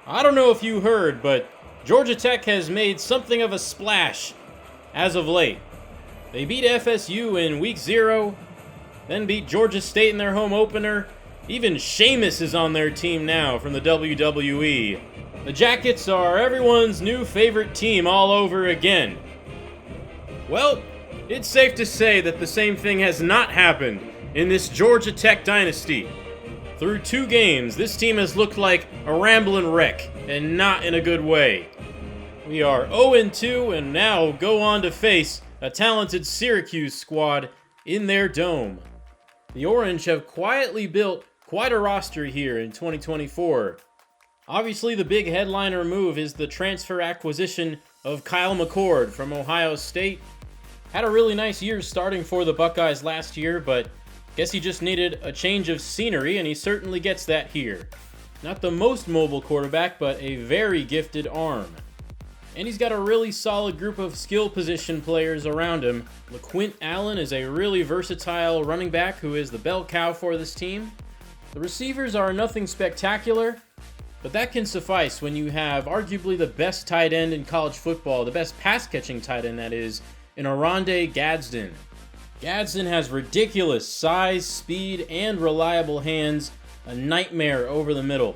I don't know if you heard, but Georgia Tech has made something of a splash as of late. They beat FSU in week 0, then beat Georgia State in their home opener. Even Sheamus is on their team now from the WWE. The Jackets are everyone's new favorite team all over again. Well, it's safe to say that the same thing has not happened in this Georgia Tech dynasty. Through 2 games, this team has looked like a rambling wreck, and not in a good way. We are 0-2 and now go on to face a talented Syracuse squad in their dome. The Orange have quietly built quite a roster here in 2024. Obviously, the big headliner move is the transfer acquisition of Kyle McCord from Ohio State. Had a really nice year starting for the Buckeyes last year, but guess he just needed a change of scenery, and he certainly gets that here. Not the most mobile quarterback, but a very gifted arm. And he's got a really solid group of skill position players around him. LeQuint Allen is a really versatile running back who is the bell cow for this team. The receivers are nothing spectacular, but that can suffice when you have arguably the best tight end in college football, the best pass-catching tight end, that is, in Oronde Gadsden. Gadsden has ridiculous size, speed, and reliable hands, a nightmare over the middle.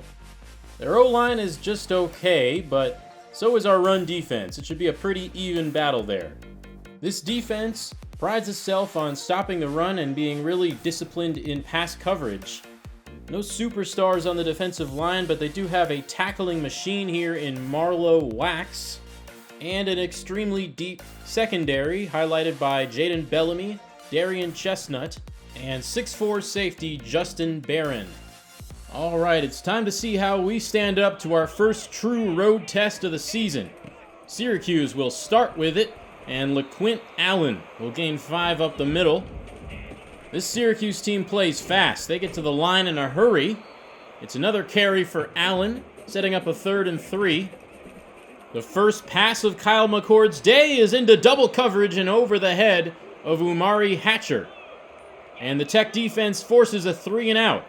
Their O-line is just okay, but so is our run defense. It should be a pretty even battle there. This defense prides itself on stopping the run and being really disciplined in pass coverage. No superstars on the defensive line, but they do have a tackling machine here in Marlowe Wax, and an extremely deep secondary highlighted by Jaden Bellamy, Darian Chestnut, and 6'4 safety Justin Barron. Alright, it's time to see how we stand up to our first true road test of the season. Syracuse will start with it, and LeQuint Allen will gain 5 up the middle. This Syracuse team plays fast. They get to the line in a hurry. It's another carry for Allen, setting up a 3rd and 3. The first pass of Kyle McCord's day is into double coverage and over the head of Umari Hatcher. And the Tech defense forces a 3 and out.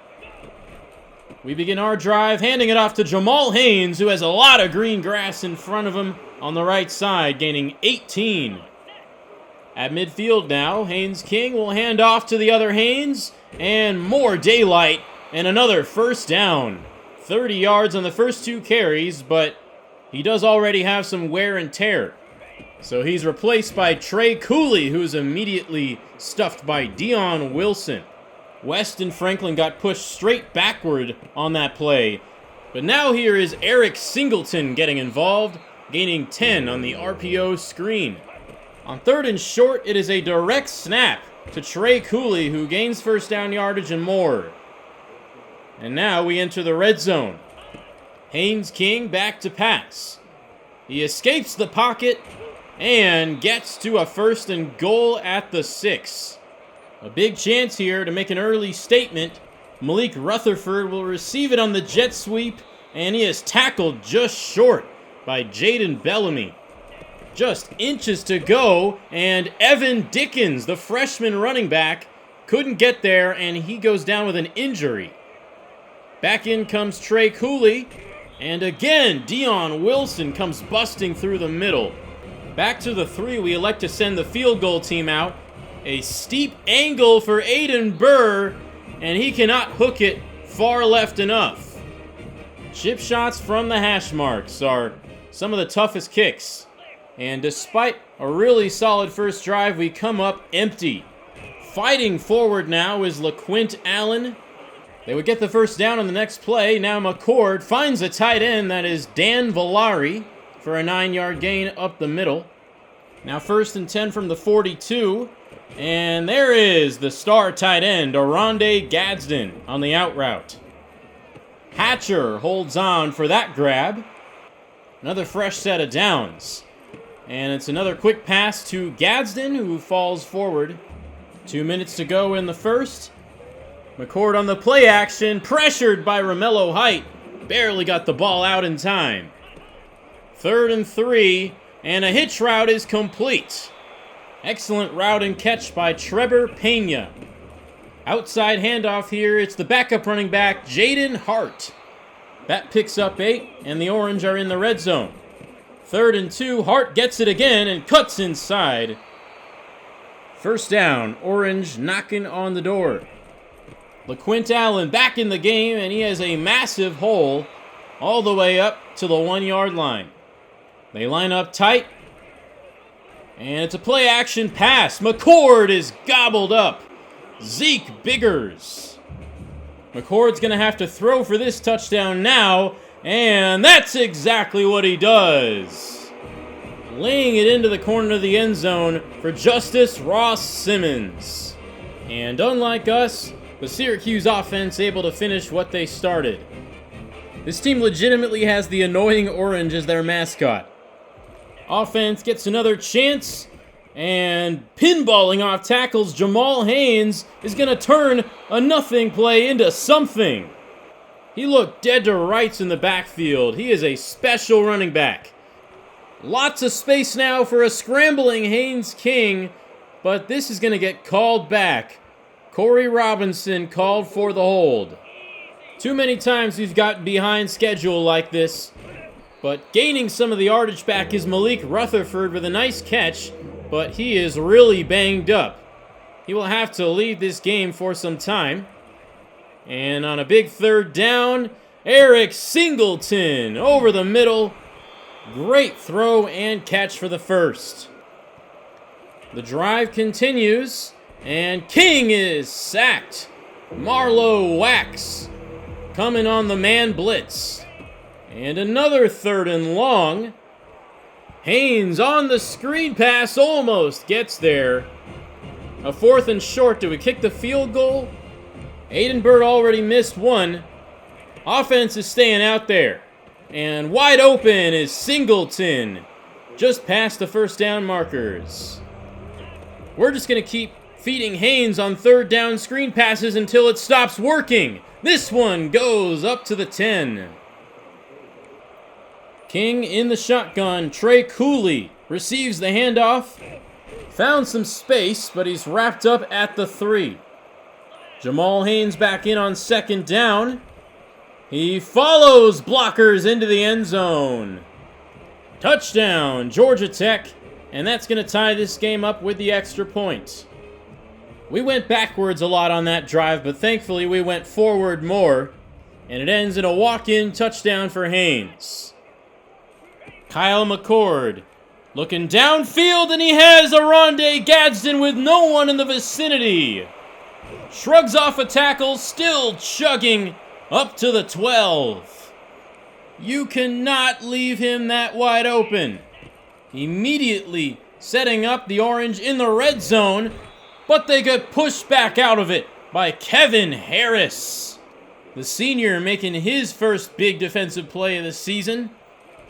We begin our drive, handing it off to Jamal Haynes, who has a lot of green grass in front of him on the right side, gaining 18. At midfield now, Haynes King will hand off to the other Haynes, and more daylight, and another first down. 30 yards on the first 2 carries, but he does already have some wear and tear. So he's replaced by Trey Cooley, who's immediately stuffed by Dion Wilson. West and Franklin got pushed straight backward on that play. But now here is Eric Singleton getting involved, gaining 10 on the RPO screen. On 3rd and short, it is a direct snap to Trey Cooley, who gains first down yardage and more. And now we enter the red zone. Haynes King back to pass. He escapes the pocket and gets to a 1st and goal at the 6. A big chance here to make an early statement. Malik Rutherford will receive it on the jet sweep, and he is tackled just short by Jaden Bellamy. Just inches to go, and Evan Dickens, the freshman running back, couldn't get there, and he goes down with an injury. Back in comes Trey Cooley, and again, Dion Wilson comes busting through the middle. Back to the 3, we elect to send the field goal team out. A steep angle for Aiden Burr, and he cannot hook it far left enough. Chip shots from the hash marks are some of the toughest kicks. And despite a really solid first drive, we come up empty. Fighting forward now is LeQuint Allen. They would get the first down on the next play. Now McCord finds a tight end, that is Dan Villari, for a 9-yard gain up the middle. Now 1st and 10 from the 42. And there is the star tight end, Oronde Gadsden, on the out route. Hatcher holds on for that grab. Another fresh set of downs. And it's another quick pass to Gadsden, who falls forward. 2 minutes to go in the first. McCord on the play action, pressured by Romello Height. Barely got the ball out in time. 3rd and 3, and a hitch route is complete. Excellent route and catch by Trevor Pena. Outside handoff here, it's the backup running back, Jaden Hart. That picks up 8, and the Orange are in the red zone. 3rd and 2, Hart gets it again and cuts inside. First down, Orange knocking on the door. LaQuint Allen back in the game, and he has a massive hole all the way up to the 1-yard line. They line up tight, and it's a play-action pass. McCord is gobbled up. Zeke Biggers. McCord's going to have to throw for this touchdown now, and that's exactly what he does. Laying it into the corner of the end zone for Justice Ross Simmons. And unlike us, the Syracuse offense able to finish what they started. This team legitimately has the annoying Orange as their mascot. Offense gets another chance, and pinballing off tackles, Jamal Haynes is going to turn a nothing play into something. He looked dead to rights in the backfield. He is a special running back. Lots of space now for a scrambling Haynes King, but this is going to get called back. Corey Robinson called for the hold. Too many times we've gotten behind schedule like this. But gaining some of the yardage back is Malik Rutherford with a nice catch, but he is really banged up. He will have to leave this game for some time. And on a big 3rd down, Eric Singleton over the middle. Great throw and catch for the first. The drive continues, and King is sacked. Marlowe Wax coming on the man blitz. And another 3rd and long. Haynes on the screen pass almost gets there. A 4th and short. Do we kick the field goal? Aiden Bird already missed one. Offense is staying out there. And wide open is Singleton. Just past the first down markers. We're just going to keep feeding Haynes on 3rd down screen passes until it stops working. This one goes up to the 10. King in the shotgun. Trey Cooley receives the handoff. Found some space, but he's wrapped up at the 3. Jamal Haynes back in on 2nd down. He follows blockers into the end zone. Touchdown, Georgia Tech. And that's going to tie this game up with the extra point. We went backwards a lot on that drive, but thankfully we went forward more. And it ends in a walk-in touchdown for Haynes. Kyle McCord looking downfield, and he has Aronde Gadsden with no one in the vicinity. Shrugs off a tackle, still chugging up to the 12. You cannot leave him that wide open. Immediately setting up the Orange in the red zone, but they get pushed back out of it by Kevin Harris. The senior making his first big defensive play of the season.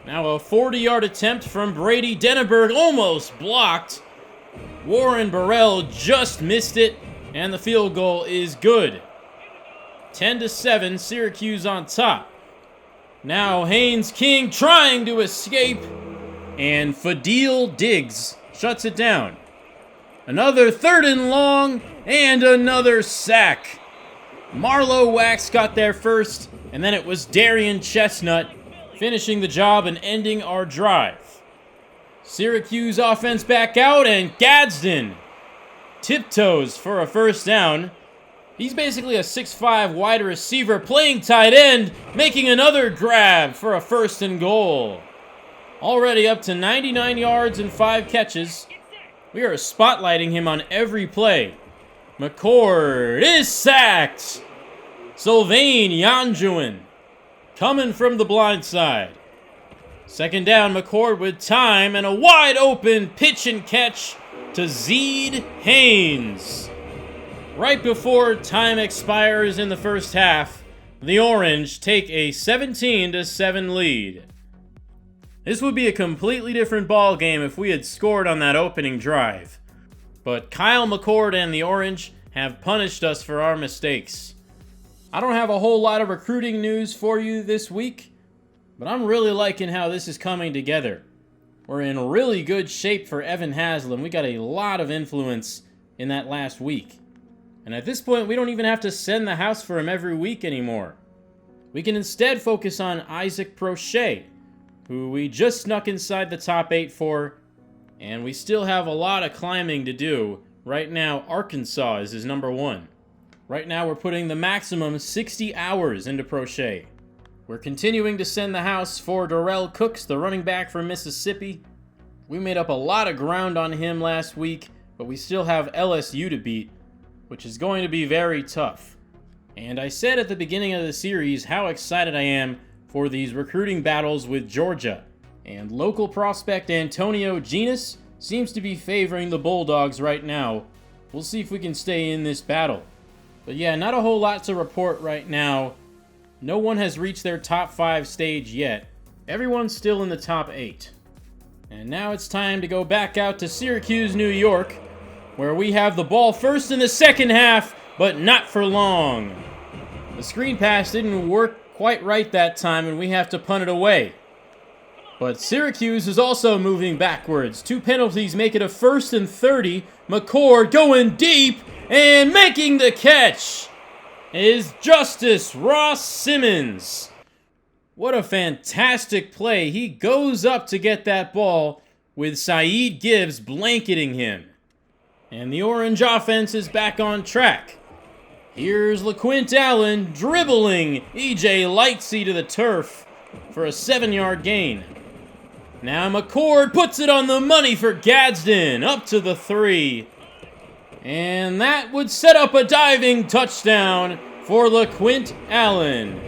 Now a 40-yard attempt from Brady Denneberg, almost blocked. Warren Burrell just missed it, and the field goal is good. 10-7, Syracuse on top. Now Haynes King trying to escape, and Fadil Diggs shuts it down. Another 3rd and long, and another sack. Marlowe Wax got there first, and then it was Darian Chestnut finishing the job and ending our drive. Syracuse offense back out, and Gadsden tiptoes for a first down. He's basically a 6'5" wide receiver playing tight end, making another grab for a 1st and goal. Already up to 99 yards and 5 catches. We are spotlighting him on every play. McCord is sacked. Sylvain Yanjuan coming from the blind side. 2nd down, McCord with time and a wide open pitch and catch to Zeed Haynes. Right before time expires in the first half, the Orange take a 17-7 lead. This would be a completely different ball game if we had scored on that opening drive. But Kyle McCord and the Orange have punished us for our mistakes. I don't have a whole lot of recruiting news for you this week, but I'm really liking how this is coming together. We're in really good shape for Evan Haslam. We got a lot of influence in that last week. And at this point, we don't even have to send the house for him every week anymore. We can instead focus on Isaac Prochet, who we just snuck inside the top 8 for, and we still have a lot of climbing to do. Right now, Arkansas is his number 1. Right now, we're putting the maximum 60 hours into Prochet. We're continuing to send the house for Darrell Cooks, the running back from Mississippi. We made up a lot of ground on him last week, but we still have LSU to beat, which is going to be very tough. And I said at the beginning of the series how excited I am for these recruiting battles with Georgia. And local prospect Antonio Genis seems to be favoring the Bulldogs right now. We'll see if we can stay in this battle. But yeah, not a whole lot to report right now. No one has reached their top 5 stage yet. Everyone's still in the top 8. And now it's time to go back out to Syracuse, New York, where we have the ball first in the second half, but not for long. The screen pass didn't work quite right that time, and we have to punt it away. But Syracuse is also moving backwards. 2 penalties make it a 1st and 30. McCord going deep and making the catch is Justice Ross Simmons. What a fantastic play. He goes up to get that ball with Saeed Gibbs blanketing him. And the Orange offense is back on track. Here's LaQuint Allen dribbling E.J. Lightsey to the turf for a 7-yard gain. Now McCord puts it on the money for Gadsden, up to the 3. And that would set up a diving touchdown for LaQuint Allen.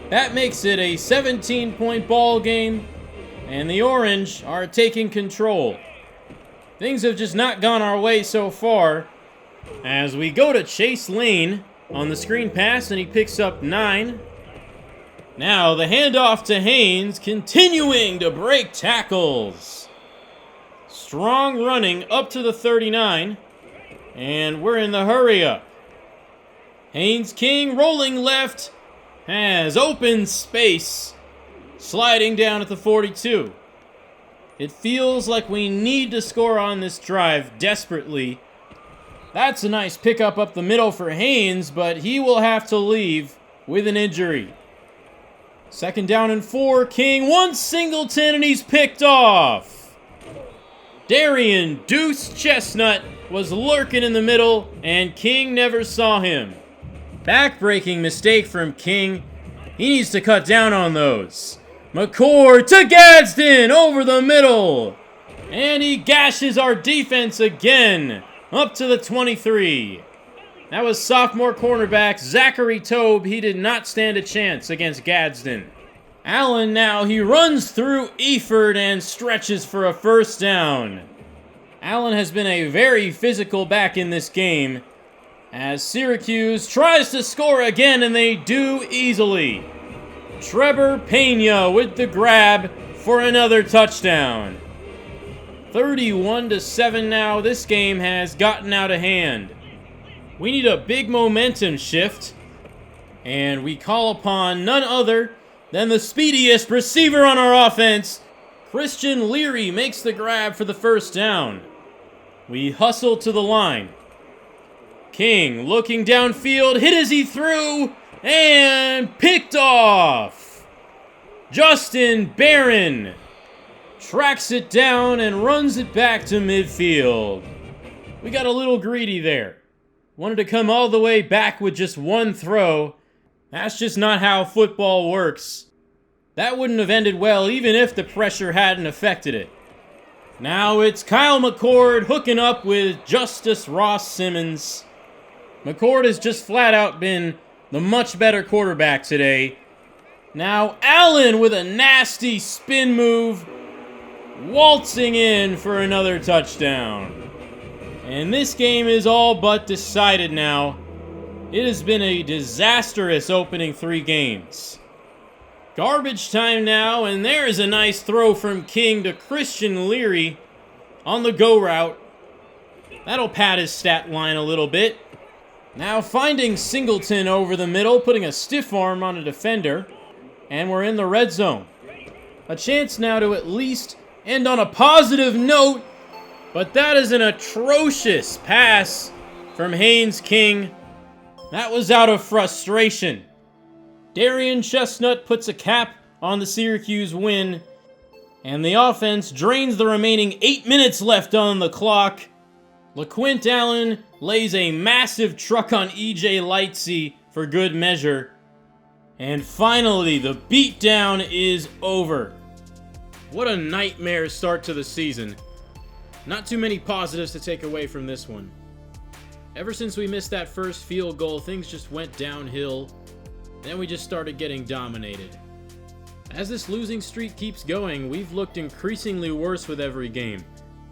That makes it a 17-point ball game, and the Orange are taking control. Things have just not gone our way so far, as we go to Chase Lane on the screen pass, and he picks up 9. Now the handoff to Haynes, continuing to break tackles. Strong running up to the 39, and we're in the hurry up. Haynes King rolling left, has open space, sliding down at the 42. It feels like we need to score on this drive desperately. That's a nice pickup up the middle for Haynes, but he will have to leave with an injury. 2nd down and 4, King wants Singleton, and he's picked off. Darian Deuce Chestnut was lurking in the middle, and King never saw him. Back-breaking mistake from King. He needs to cut down on those. McCord to Gadsden over the middle. And he gashes our defense again, up to the 23. That was sophomore cornerback Zachary Tobe. He did not stand a chance against Gadsden. Allen now, he runs through Eford and stretches for a 1st down. Allen has been a very physical back in this game, as Syracuse tries to score again, and they do easily. Trevor Pena with the grab for another touchdown. 31-7 now. This game has gotten out of hand. We need a big momentum shift, and we call upon none other than the speediest receiver on our offense. Christian Leary makes the grab for the 1st down. We hustle to the line. King looking downfield, hit as he threw, and picked off. Justin Barron tracks it down and runs it back to midfield. We got a little greedy there. Wanted to come all the way back with just one throw. That's just not how football works. That wouldn't have ended well even if the pressure hadn't affected it. Now it's Kyle McCord hooking up with Justice Ross Simmons. McCord has just flat out been the much better quarterback today. Now Allen with a nasty spin move, waltzing in for another touchdown. And this game is all but decided now. It has been a disastrous opening 3 games. Garbage time now, and there is a nice throw from King to Christian Leary on the go route. That'll pad his stat line a little bit. Now finding Singleton over the middle, putting a stiff arm on a defender, and we're in the red zone. A chance now to at least end on a positive note, but that is an atrocious pass from Haynes King. That was out of frustration. Darian Chestnut puts a cap on the Syracuse win, and the offense drains the remaining 8 minutes left on the clock. LaQuint Allen lays a massive truck on E.J. Lightsey for good measure. And finally, the beatdown is over. What a nightmare start to the season. Not too many positives to take away from this one. Ever since we missed that first field goal, things just went downhill. Then we just started getting dominated. As this losing streak keeps going, we've looked increasingly worse with every game.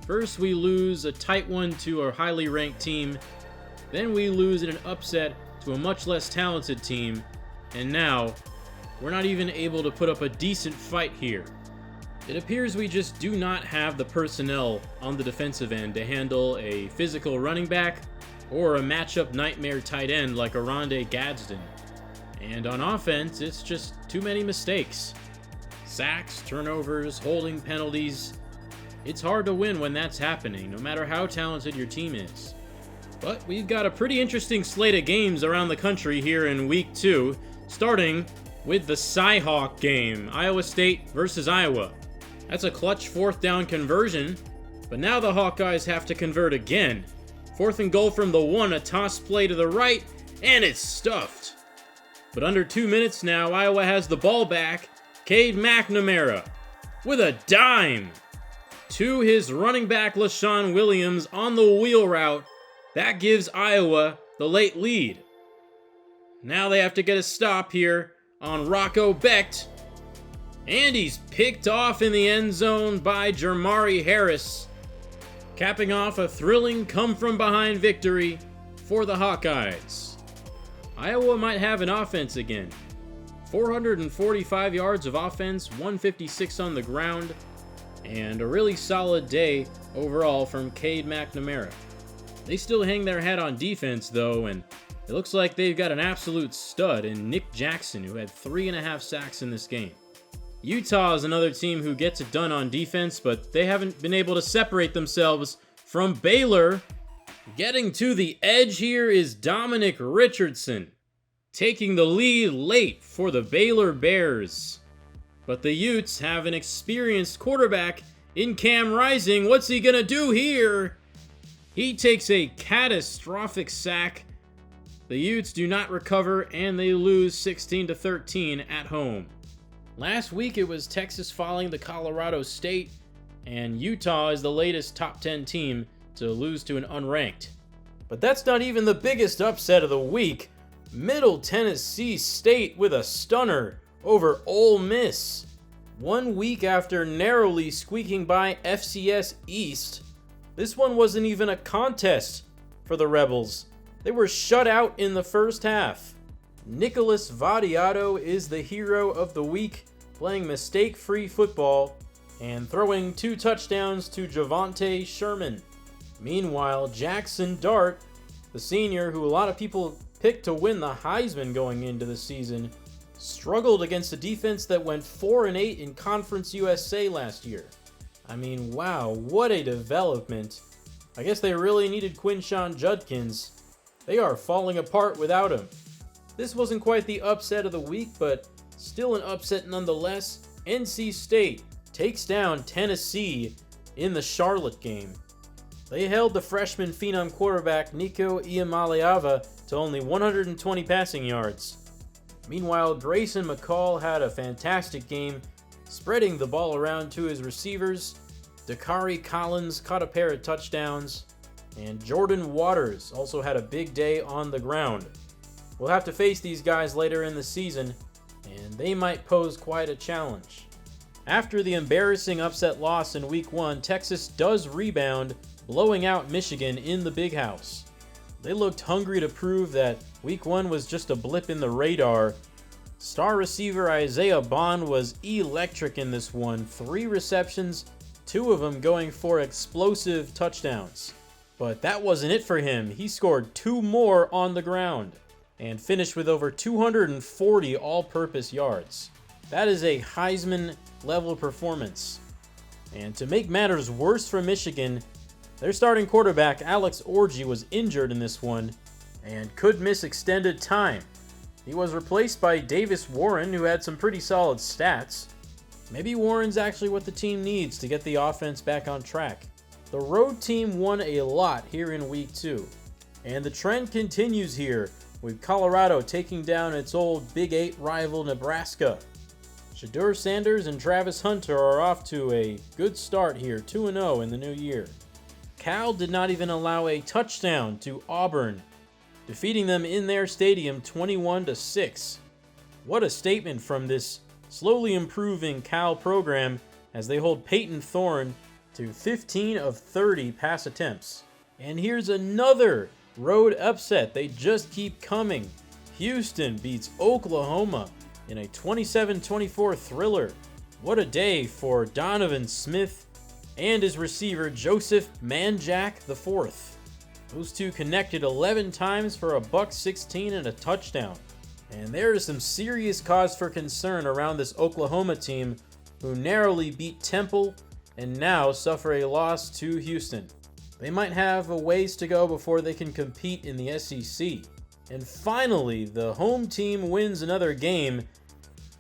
First, we lose a tight one to a highly ranked team. Then we lose in an upset to a much less talented team. And now, we're not even able to put up a decent fight here. It appears we just do not have the personnel on the defensive end to handle a physical running back or a matchup nightmare tight end like Oronde Gadsden. And on offense, it's just too many mistakes. Sacks, turnovers, holding penalties. It's hard to win when that's happening, no matter how talented your team is. But we've got a pretty interesting slate of games around the country here in Week 2, starting with the Cy-Hawk game, Iowa State versus Iowa. That's a clutch 4th down conversion, but now the Hawkeyes have to convert again. 4th and goal from the 1, a toss play to the right, and it's stuffed. But under 2 minutes now, Iowa has the ball back. Cade McNamara with a dime to his running back LaShawn Williams on the wheel route. That gives Iowa the late lead. Now they have to get a stop here on Rocco Becht. And he's picked off in the end zone by Jermari Harris, capping off a thrilling come-from-behind victory for the Hawkeyes. Iowa might have an offense again. 445 yards of offense, 156 on the ground, and a really solid day overall from Cade McNamara. They still hang their hat on defense, though, and it looks like they've got an absolute stud in Nick Jackson, who had 3.5 sacks in this game. Utah is another team who gets it done on defense, but they haven't been able to separate themselves from Baylor. Getting to the edge here is Dominic Richardson, taking the lead late for the Baylor Bears. But the Utes have an experienced quarterback in Cam Rising. What's he gonna do here? He takes a catastrophic sack. The Utes do not recover, and they lose 16-13 at home. Last week it was Texas falling to Colorado State, and Utah is the latest top 10 team to lose to an unranked. But that's not even the biggest upset of the week. Middle Tennessee State with a stunner over Ole Miss. 1 week after narrowly squeaking by FCS East, this one wasn't even a contest for the Rebels. They were shut out in the first half. Nicholas Vadiato is the hero of the week, playing mistake-free football and throwing 2 touchdowns to Javonte Sherman. Meanwhile, Jackson Dart, the senior who a lot of people picked to win the Heisman going into the season, struggled against a defense that went 4-8 in Conference USA last year. I mean, wow, what a development. I guess they really needed Quinshon Judkins. They are falling apart without him. This wasn't quite the upset of the week, but still an upset nonetheless. NC State takes down Tennessee in the Charlotte game. They held the freshman phenom quarterback Nico Iamaleava to only 120 passing yards. Meanwhile, Grayson McCall had a fantastic game, spreading the ball around to his receivers. Dakari Collins caught a pair of touchdowns, and Jordan Waters also had a big day on the ground. We'll have to face these guys later in the season, and they might pose quite a challenge. After the embarrassing upset loss in Week 1, Texas does rebound, blowing out Michigan in the Big House. They looked hungry to prove that Week 1 was just a blip in the radar. Star receiver Isaiah Bond was electric in this one. 3 receptions, 2 of them going for explosive touchdowns. But that wasn't it for him. He scored 2 more on the ground and finished with over 240 all-purpose yards. That is a Heisman-level performance. And to make matters worse for Michigan, their starting quarterback Alex Orji was injured in this one and could miss extended time. He was replaced by Davis Warren, who had some pretty solid stats. Maybe Warren's actually what the team needs to get the offense back on track. The road team won a lot here in Week 2. And the trend continues here, with Colorado taking down its old Big 8 rival Nebraska. Shedeur Sanders and Travis Hunter are off to a good start here, 2-0 in the new year. Cal did not even allow a touchdown to Auburn, defeating them in their stadium 21-6. What a statement from this slowly improving Cal program as they hold Peyton Thorne to 15 of 30 pass attempts. And here's another road upset. They just keep coming. Houston beats Oklahoma in a 27-24 thriller. What a day for Donovan Smith and his receiver Joseph Manjack IV. Those two connected 11 times for a $116 and a touchdown. And there is some serious cause for concern around this Oklahoma team, who narrowly beat Temple and now suffer a loss to Houston. They might have a ways to go before they can compete in the SEC. And finally, the home team wins another game,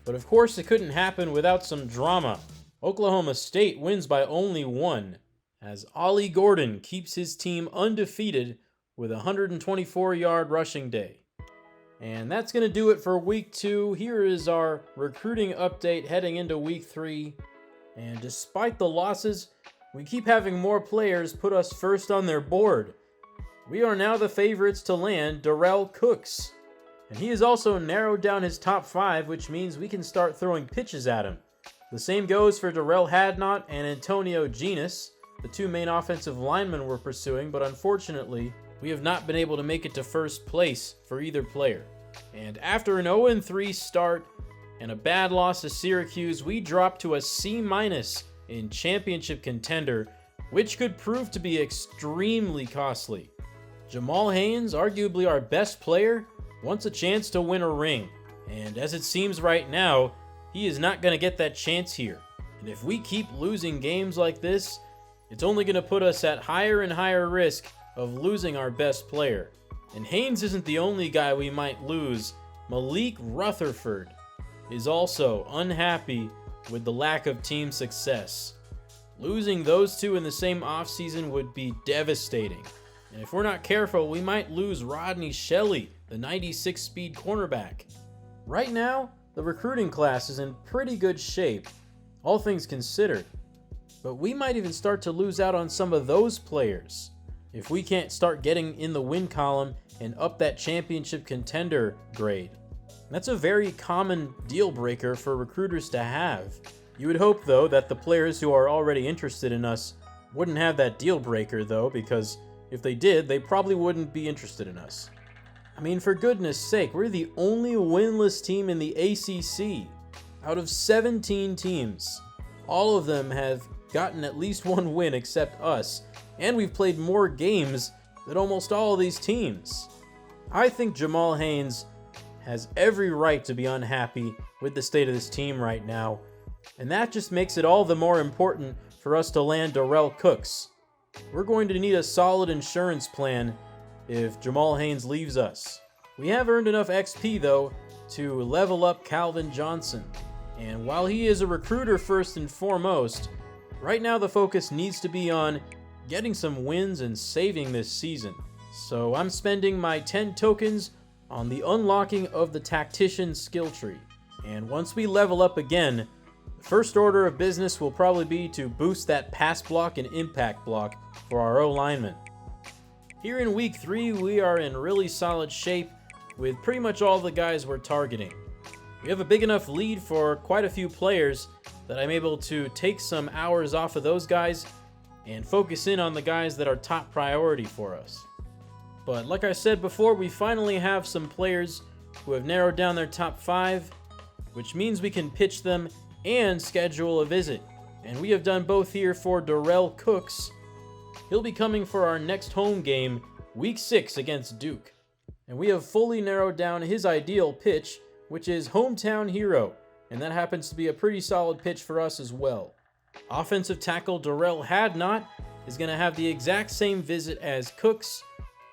but of course it couldn't happen without some drama. Oklahoma State wins by only 1, as Ollie Gordon keeps his team undefeated with a 124-yard rushing day. And that's going to do it for Week 2. Here is our recruiting update heading into Week 3. And despite the losses, we keep having more players put us first on their board. We are now the favorites to land Darrell Cooks. And he has also narrowed down his top 5, which means we can start throwing pitches at him. The same goes for Darrell Hadnot and Antonio Genis, the two main offensive linemen we're pursuing, but unfortunately, we have not been able to make it to first place for either player. And after an 0-3 start and a bad loss to Syracuse, we dropped to a C- in championship contender, which could prove to be extremely costly. Jamal Haynes, arguably our best player, wants a chance to win a ring. And as it seems right now, he is not going to get that chance here. And if we keep losing games like this, it's only going to put us at higher and higher risk of losing our best player. And Haynes isn't the only guy we might lose. Malik Rutherford is also unhappy with the lack of team success. Losing those two in the same offseason would be devastating. And if we're not careful, we might lose Rodney Shelley, the 96 speed cornerback. Right now, the recruiting class is in pretty good shape, all things considered. But we might even start to lose out on some of those players if we can't start getting in the win column and up that championship contender grade. That's a very common deal breaker for recruiters to have. You would hope, though, that the players who are already interested in us wouldn't have that deal breaker, though, because if they did, they probably wouldn't be interested in us. I mean, for goodness sake, we're the only winless team in the ACC. Out of 17 teams, all of them have gotten at least one win except us, and we've played more games than almost all of these teams. I think Jamal Haynes has every right to be unhappy with the state of this team right now, and that just makes it all the more important for us to land Darrell Cooks. We're going to need a solid insurance plan if Jamal Haynes leaves us. We have earned enough XP, though, to level up Calvin Johnson. And while he is a recruiter first and foremost, right now the focus needs to be on getting some wins and saving this season. So I'm spending my 10 tokens on the unlocking of the tactician skill tree. And once we level up again, the first order of business will probably be to boost that pass block and impact block for our O-linemen. Here in Week 3, we are in really solid shape with pretty much all the guys we're targeting. We have a big enough lead for quite a few players that I'm able to take some hours off of those guys and focus in on the guys that are top priority for us. But like I said before, we finally have some players who have narrowed down their top 5, which means we can pitch them and schedule a visit. And we have done both here for Darrell Cooks. He'll be coming for our next home game, Week 6 against Duke. And we have fully narrowed down his ideal pitch, which is Hometown Hero, and that happens to be a pretty solid pitch for us as well. Offensive tackle Darrell Hadnot is going to have the exact same visit as Cooks,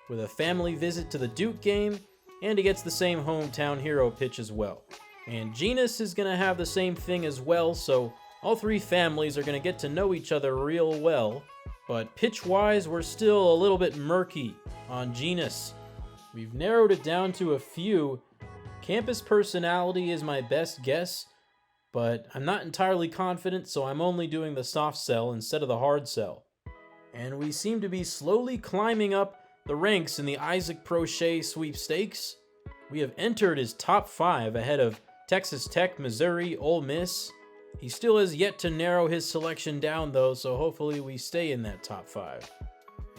with a family visit to the Duke game and he gets the same hometown hero pitch as well. And Genus is going to have the same thing as well, so all three families are going to get to know each other real well. But pitch-wise, we're still a little bit murky on Genus. We've narrowed it down to a few. Campus Personality is my best guess, but I'm not entirely confident, so I'm only doing the soft sell instead of the hard sell. And we seem to be slowly climbing up the ranks in the Isaac Prochet sweepstakes. We have entered his top 5 ahead of Texas Tech, Missouri, Ole Miss. He still has yet to narrow his selection down though, so hopefully we stay in that top 5.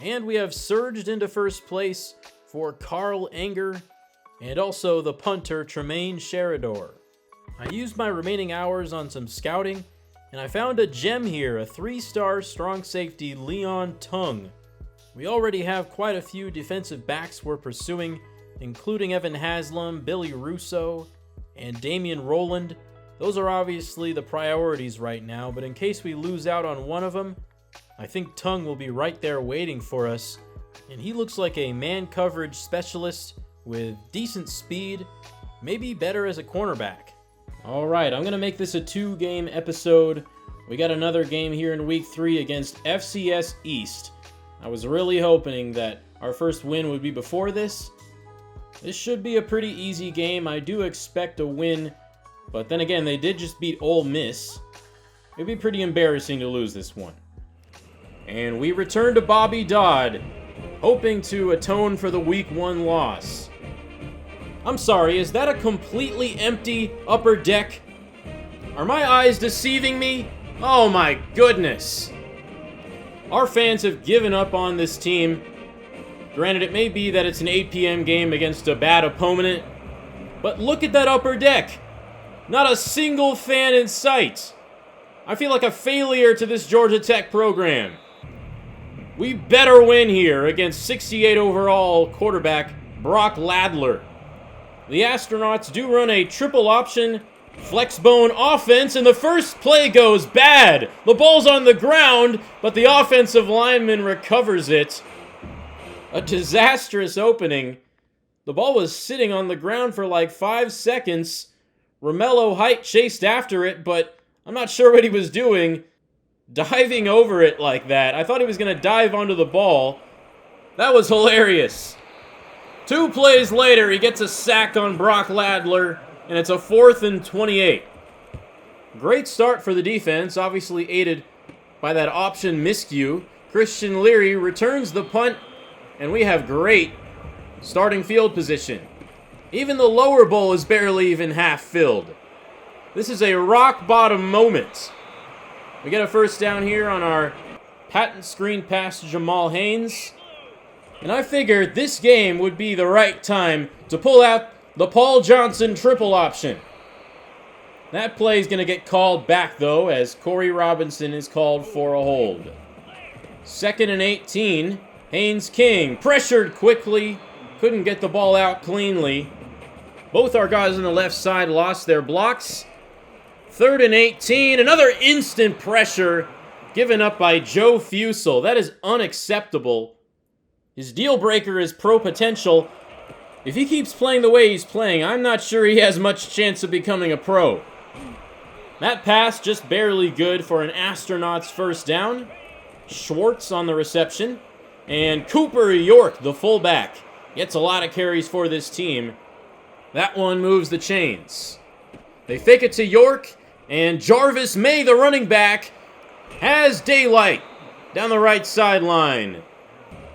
And we have surged into first place for Carl Enger and also the punter Tremaine Sheridor. I used my remaining hours on some scouting, and I found a gem here, a 3-star strong safety Leon Tung. We already have quite a few defensive backs we're pursuing, including Evan Haslam, Billy Russo, and Damian Rowland. Those are obviously the priorities right now, but in case we lose out on one of them, I think Tung will be right there waiting for us, and he looks like a man coverage specialist with decent speed, maybe better as a cornerback. Alright, I'm going to make this a 2-game episode. We got another game here in Week 3 against FCS East. I was really hoping that our first win would be before this. This should be a pretty easy game. I do expect a win, but then again, they did just beat Ole Miss. It'd be pretty embarrassing to lose this one. And we return to Bobby Dodd, hoping to atone for the Week 1 loss. I'm sorry, is that a completely empty upper deck? Are my eyes deceiving me? Oh my goodness. Our fans have given up on this team. Granted, it may be that it's an 8 p.m. game against a bad opponent, but look at that upper deck. Not a single fan in sight. I feel like a failure to this Georgia Tech program. We better win here against 68 overall quarterback Brock Ladler. The Astronauts do run a triple option flexbone offense, and the first play goes bad. The ball's on the ground, but the offensive lineman recovers it. A disastrous opening. The ball was sitting on the ground for like 5 seconds. Romello Height chased after it, but I'm not sure what he was doing. Diving over it like that. I thought he was going to dive onto the ball. That was hilarious. 2 plays later, he gets a sack on Brock Ladler, and it's a 4th and 28. Great start for the defense, obviously aided by that option miscue. Christian Leary returns the punt, and we have great starting field position. Even the lower bowl is barely even half filled. This is a rock bottom moment. We get a first down here on our patent screen pass to Jamal Haynes. And I figured this game would be the right time to pull out the Paul Johnson triple option. That play is going to get called back, though, as Corey Robinson is called for a hold. 2nd and 18. Haynes King pressured quickly. Couldn't get the ball out cleanly. Both our guys on the left side lost their blocks. 3rd and 18. Another instant pressure given up by Joe Fusel. That is unacceptable. His deal breaker is pro potential. If he keeps playing the way he's playing, I'm not sure he has much chance of becoming a pro. That pass just barely good for an Astronauts first down. Schwartz on the reception. And Cooper York, the fullback, gets a lot of carries for this team. That one moves the chains. They fake it to York, and Jarvis May, the running back, has daylight down the right sideline.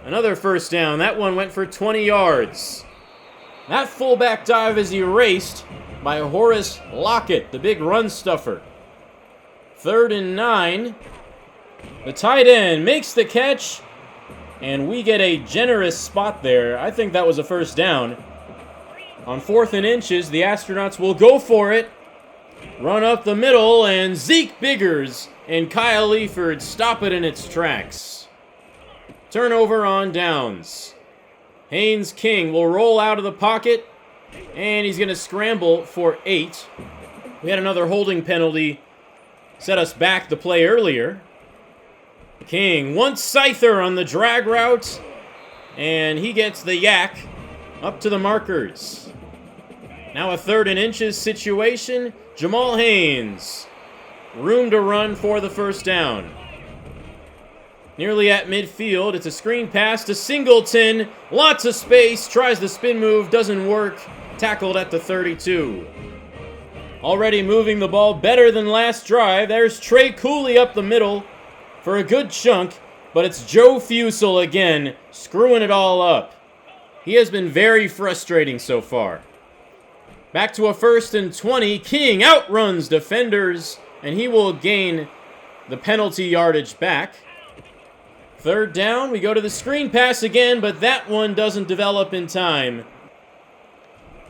Another first down. That one went for 20 yards. That fullback dive is erased by Horace Lockett, the big run stuffer. 3rd and 9. The tight end makes the catch, and we get a generous spot there. I think that was a first down. On 4th and inches, the Astronauts will go for it. Run up the middle, and Zeke Biggers and Kyle Leaford stop it in its tracks. Turnover on downs. Haynes King will roll out of the pocket, and he's going to scramble for 8. We had another holding penalty set us back the play earlier. King wants Scyther on the drag route, and he gets the yak. Up to the markers. Now a 3rd and inches situation. Jamal Haynes. Room to run for the first down. Nearly at midfield. It's a screen pass to Singleton. Lots of space. Tries the spin move. Doesn't work. Tackled at the 32. Already moving the ball better than last drive. There's Trey Cooley up the middle for a good chunk. But it's Joe Fusel again, screwing it all up. He has been very frustrating so far. Back to a 1st and 20. King outruns defenders, and he will gain the penalty yardage back. 3rd down, we go to the screen pass again, but that one doesn't develop in time.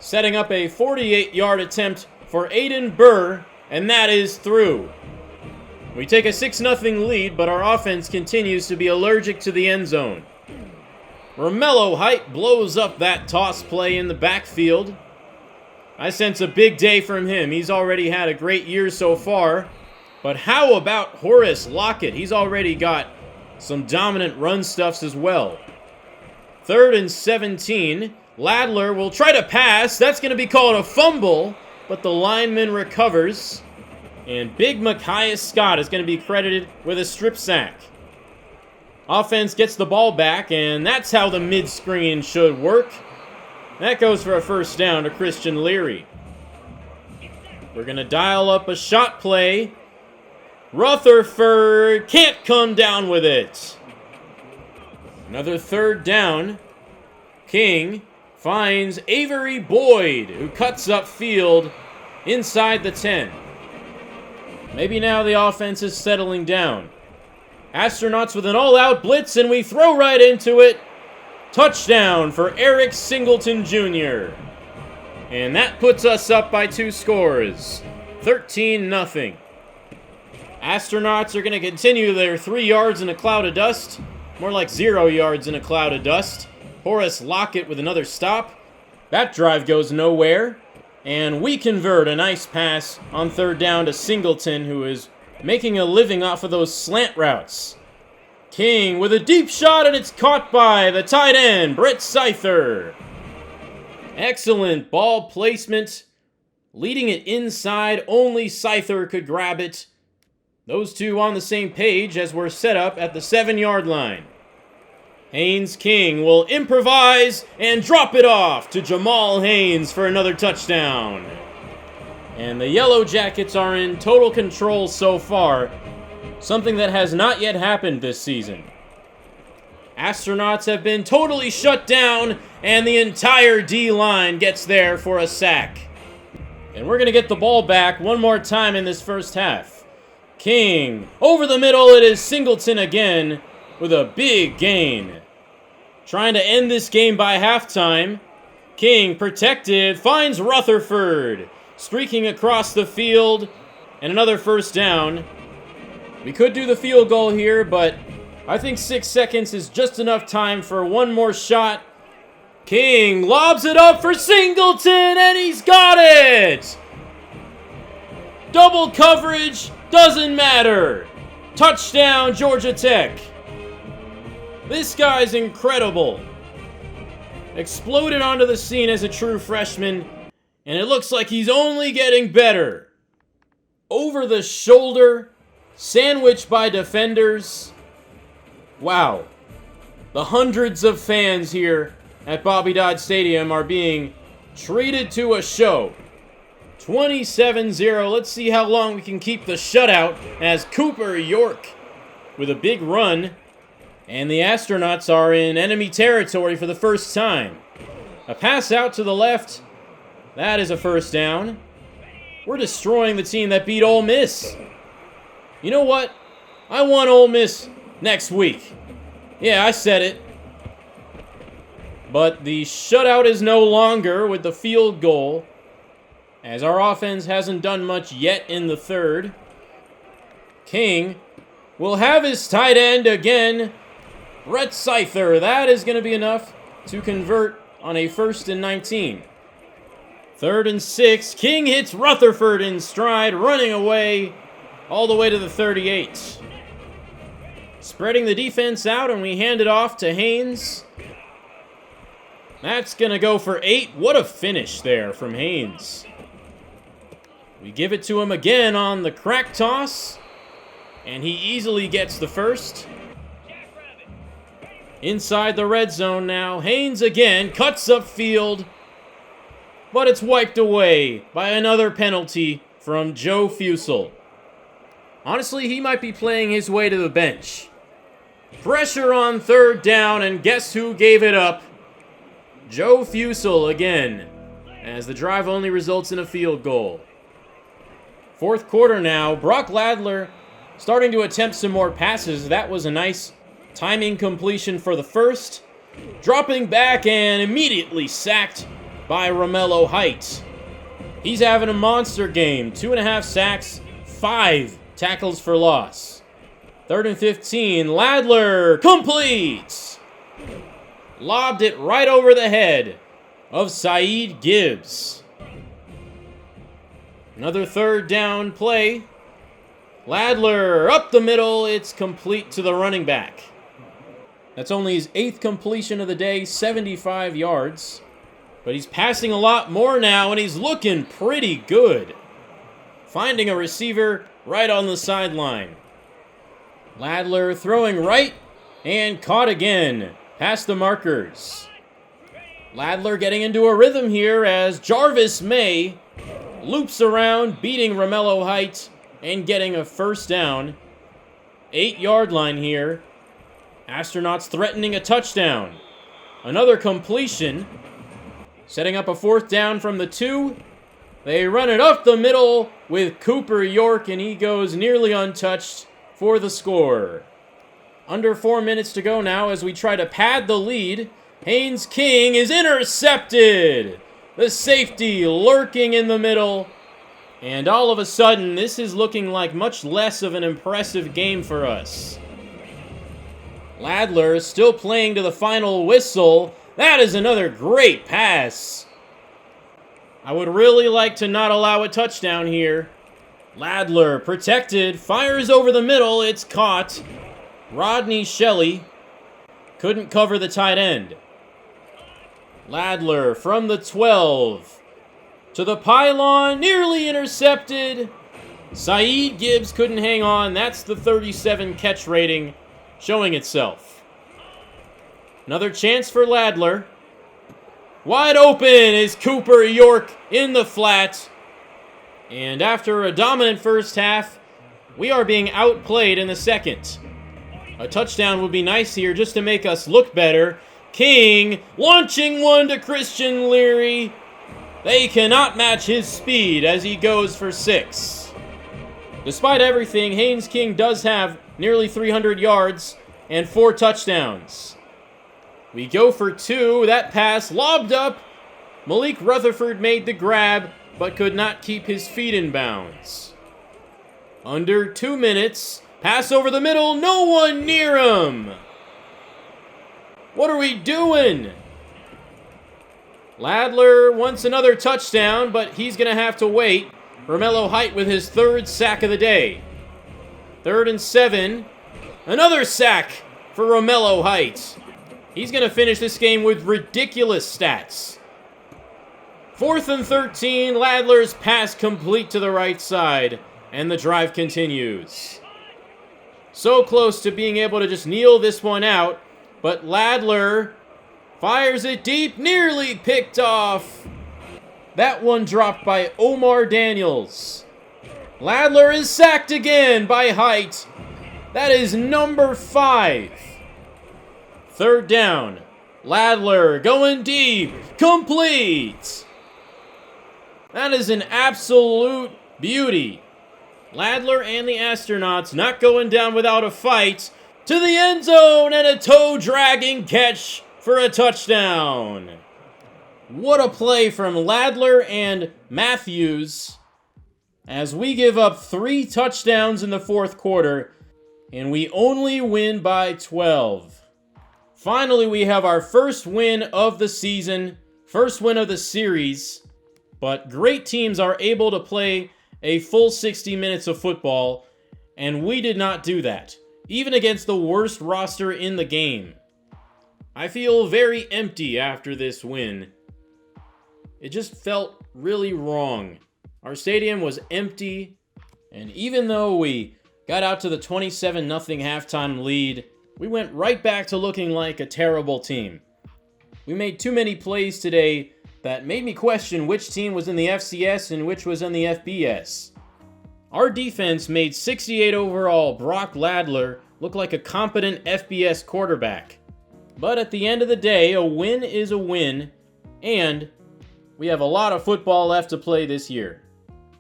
Setting up a 48-yard attempt for Aiden Burr, and that is through. We take a 6-0 lead, but our offense continues to be allergic to the end zone. Romello Height blows up that toss play in the backfield. I sense a big day from him. He's already had a great year so far. But how about Horace Lockett? He's already got some dominant run stuffs as well. 3rd and 17. Ladler will try to pass. That's going to be called a fumble, but the lineman recovers. And Big Micaiah Scott is going to be credited with a strip sack. Offense gets the ball back, and that's how the mid-screen should work. That goes for a first down to Christian Leary. We're going to dial up a shot play. Rutherford can't come down with it. Another 3rd down. King finds Avery Boyd, who cuts upfield inside the 10. Maybe now the offense is settling down. Astronauts with an all-out blitz, and we throw right into it. Touchdown for Eric Singleton Jr. And that puts us up by 2 scores. 13-0. Astronauts are going to continue their 3 yards in a cloud of dust. More like 0 yards in a cloud of dust. Horace Lockett with another stop. That drive goes nowhere. And we convert a nice pass on 3rd down to Singleton, who is making a living off of those slant routes. King with a deep shot, and it's caught by the tight end, Brett Seither. Excellent ball placement. Leading it inside, only Seither could grab it. Those two on the same page as we're set up at the 7-yard line. Haynes King will improvise and drop it off to Jamal Haynes for another touchdown. And the Yellow Jackets are in total control so far, something that has not yet happened this season. Astronauts have been totally shut down, and the entire D-line gets there for a sack. And we're going to get the ball back one more time in this first half. King, over the middle, it is Singleton again with a big gain. Trying to end this game by halftime. King, protected, finds Rutherford. Streaking across the field, and another first down. We could do the field goal here, but I think 6 seconds is just enough time for one more shot. King lobs it up for Singleton, and he's got it! Double coverage, doesn't matter. Touchdown, Georgia Tech. This guy's incredible. Exploded onto the scene as a true freshman, and it looks like he's only getting better. Over the shoulder, sandwiched by defenders. Wow. The hundreds of fans here at Bobby Dodd Stadium are being treated to a show. 27-0. Let's see how long we can keep the shutout as Cooper York with a big run. And the Astronauts are in enemy territory for the first time. A pass out to the left. That is a first down. We're destroying the team that beat Ole Miss. You know what? I want Ole Miss next week. Yeah, I said it. But the shutout is no longer with the field goal, as our offense hasn't done much yet in the third. King will have his tight end again. Brett Seither. That is going to be enough to convert on a 1st and 19. 3rd and 6. King hits Rutherford in stride, running away all the way to the 38. Spreading the defense out, and we hand it off to Haynes. That's going to go for 8. What a finish there from Haynes. We give it to him again on the crack toss, and he easily gets the first. Inside the red zone now. Haynes again cuts upfield, but it's wiped away by another penalty from Joe Fusel. Honestly, he might be playing his way to the bench. Pressure on third down, and guess who gave it up? Joe Fusel again, as the drive only results in a field goal. Fourth quarter now. Brock Ladler starting to attempt some more passes. That was a nice timing completion for the first. Dropping back and immediately sacked by Romello Height. He's having a monster game. 2.5 sacks, 5 tackles for loss. 3rd and 15. Ladler completes. Lobbed it right over the head of Saeed Gibbs. Another third down play. Ladler up the middle. It's complete to the running back. That's only his 8th completion of the day, 75 yards. But he's passing a lot more now, and he's looking pretty good. Finding a receiver right on the sideline. Ladler throwing right and caught again. Past the markers. Ladler getting into a rhythm here as Jarvis May loops around, beating Romello Height and getting a first down. 8-yard line here. Astronauts threatening a touchdown. Another completion. Setting up a 4th down from the 2. They run it up the middle with Cooper York, and he goes nearly untouched for the score. Under 4 minutes to go now as we try to pad the lead. Haynes King is intercepted. The safety lurking in the middle. And all of a sudden, this is looking like much less of an impressive game for us. Ladler is still playing to the final whistle. That is another great pass. I would really like to not allow a touchdown here. Ladler protected, fires over the middle. It's caught. Rodney Shelley couldn't cover the tight end. Ladler from the 12 to the pylon, nearly intercepted. Saeed Gibbs couldn't hang on. That's the 37 catch rating showing itself. Another chance for Ladler. Wide open is Cooper York in the flat. And after a dominant first half, we are being outplayed in the second. A touchdown would be nice here just to make us look better. King launching one to Christian Leary. They cannot match his speed as he goes for 6. Despite everything, Haynes King does have nearly 300 yards and 4 touchdowns. We go for 2. That pass lobbed up. Malik Rutherford made the grab, but could not keep his feet in bounds. Under 2 minutes. Pass over the middle. No one near him. What are we doing? Ladler wants another touchdown, but he's going to have to wait. Romello Height with his 3rd sack of the day. 3rd and 7. Another sack for Romello Height. He's going to finish this game with ridiculous stats. 4th and 13. Ladler's pass complete to the right side, and the drive continues. So close to being able to just kneel this one out, but Ladler fires it deep, nearly picked off. That one dropped by Omar Daniels. Ladler is sacked again by Height. That is number 5. 3rd down. Ladler going deep. Complete. That is an absolute beauty. Ladler and the Astronauts not going down without a fight. To the end zone and a toe-dragging catch for a touchdown. What a play from Ladler and Matthews as we give up 3 touchdowns in the 4th quarter and we only win by 12. Finally, we have our first win of the season, first win of the series, but great teams are able to play a full 60 minutes of football, and we did not do that, even against the worst roster in the game. I feel very empty after this win. It just felt really wrong. Our stadium was empty, and even though we got out to the 27-0 halftime lead, we went right back to looking like a terrible team. We made too many plays today that made me question which team was in the FCS and which was in the FBS. Our defense made 68 overall Brock Ladler look like a competent FBS quarterback. But at the end of the day, a win is a win, and we have a lot of football left to play this year.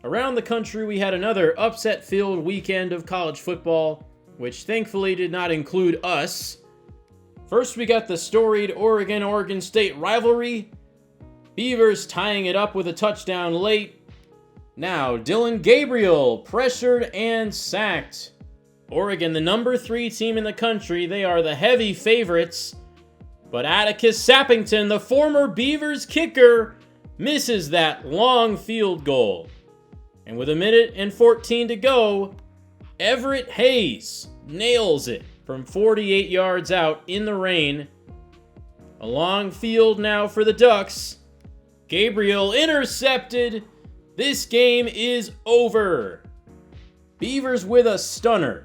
Around the country, we had another upset-filled weekend of college football, which thankfully did not include us. First, we got the storied Oregon-Oregon State rivalry. Beavers tying it up with a touchdown late. Now, Dillon Gabriel pressured and sacked. Oregon, the number 3 team in the country, they are the heavy favorites. But Atticus Sappington, the former Beavers kicker, misses that long field goal. And with 1:14 to go, Everett Hayes nails it from 48 yards out in the rain. A long field now for the Ducks. Gabriel intercepted. This game is over. Beavers with a stunner.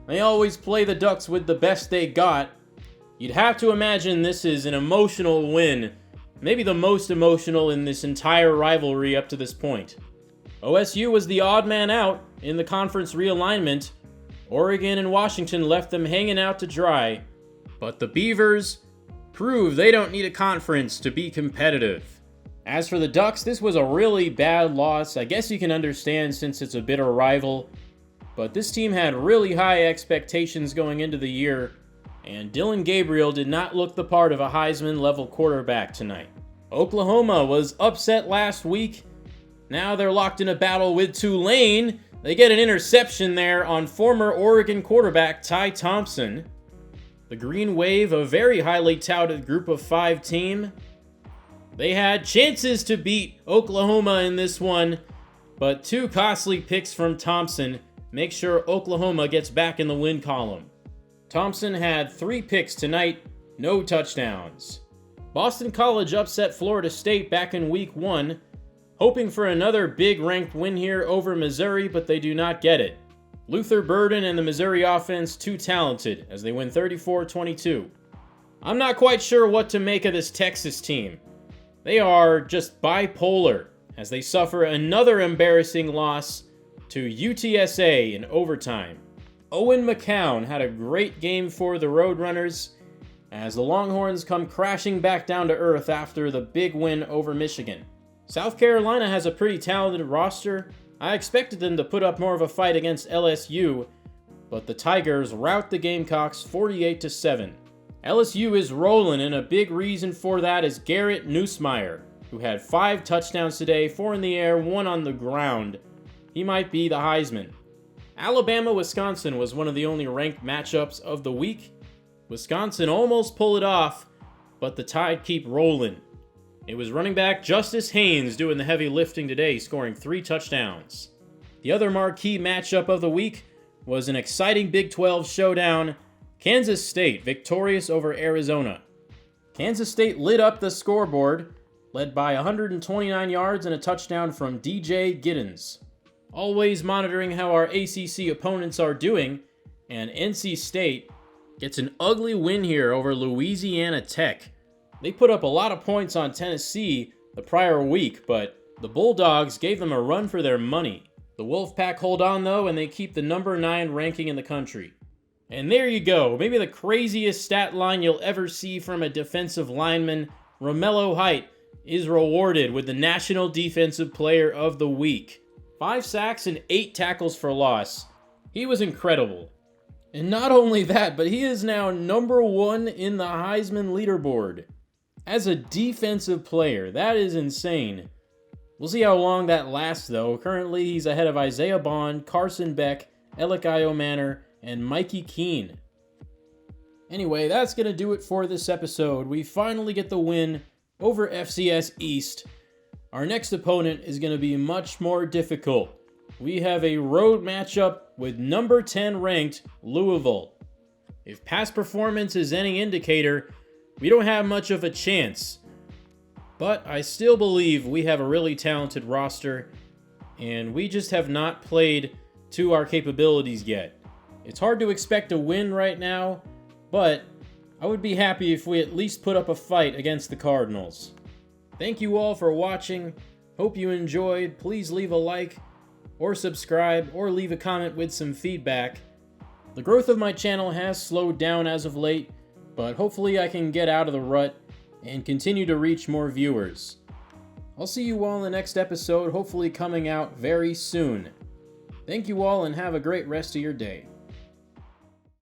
They always play the Ducks with the best they got. You'd have to imagine this is an emotional win. Maybe the most emotional in this entire rivalry up to this point. OSU was the odd man out in the conference realignment. Oregon and Washington left them hanging out to dry. But the Beavers prove they don't need a conference to be competitive. As for the Ducks, this was a really bad loss. I guess you can understand since it's a bitter rival. But this team had really high expectations going into the year, and Dillon Gabriel did not look the part of a Heisman-level quarterback tonight. Oklahoma was upset last week. Now they're locked in a battle with Tulane. They get an interception there on former Oregon quarterback Ty Thompson. The Green Wave, a very highly touted Group of 5 team. They had chances to beat Oklahoma in this one, but 2 costly picks from Thompson make sure Oklahoma gets back in the win column. Thompson had 3 picks tonight, no touchdowns. Boston College upset Florida State back in week 1, hoping for another big ranked win here over Missouri, but they do not get it. Luther Burden and the Missouri offense too talented as they win 34-22. I'm not quite sure what to make of this Texas team. They are just bipolar as they suffer another embarrassing loss to UTSA in overtime. Owen McCown had a great game for the Roadrunners as the Longhorns come crashing back down to earth after the big win over Michigan. South Carolina has a pretty talented roster. I expected them to put up more of a fight against LSU, but the Tigers rout the Gamecocks 48-7. LSU is rolling, and a big reason for that is Garrett Nussmeier, who had 5 touchdowns today, 4 in the air, 1 on the ground. He might be the Heisman. Alabama-Wisconsin was one of the only ranked matchups of the week. Wisconsin almost pulled it off, but the Tide keep rolling. It was running back Justice Haynes doing the heavy lifting today, scoring 3 touchdowns. The other marquee matchup of the week was an exciting Big 12 showdown. Kansas State victorious over Arizona. Kansas State lit up the scoreboard, led by 129 yards and a touchdown from DJ Giddens. Always monitoring how our ACC opponents are doing, and NC State gets an ugly win here over Louisiana Tech. They put up a lot of points on Tennessee the prior week, but the Bulldogs gave them a run for their money. The Wolfpack hold on though, and they keep the number 9 ranking in the country. And there you go, maybe the craziest stat line you'll ever see from a defensive lineman. Romello Height is rewarded with the National Defensive Player of the Week. 5 sacks and 8 tackles for loss. He was incredible. And not only that, but he is now number 1 in the Heisman leaderboard. As a defensive player, that is insane. We'll see how long that lasts though. Currently, he's ahead of Isaiah Bond, Carson Beck, Alec Iomanner, and Mikey Keene. Anyway, that's going to do it for this episode. We finally get the win over FCS East. Our next opponent is going to be much more difficult. We have a road matchup with number 10 ranked Louisville. If past performance is any indicator, we don't have much of a chance. But I still believe we have a really talented roster, and we just have not played to our capabilities yet. It's hard to expect a win right now, but I would be happy if we at least put up a fight against the Cardinals. Thank you all for watching. Hope you enjoyed. Please leave a like or subscribe or leave a comment with some feedback. The growth of my channel has slowed down as of late, but hopefully I can get out of the rut and continue to reach more viewers. I'll see you all in the next episode, hopefully coming out very soon. Thank you all and have a great rest of your day.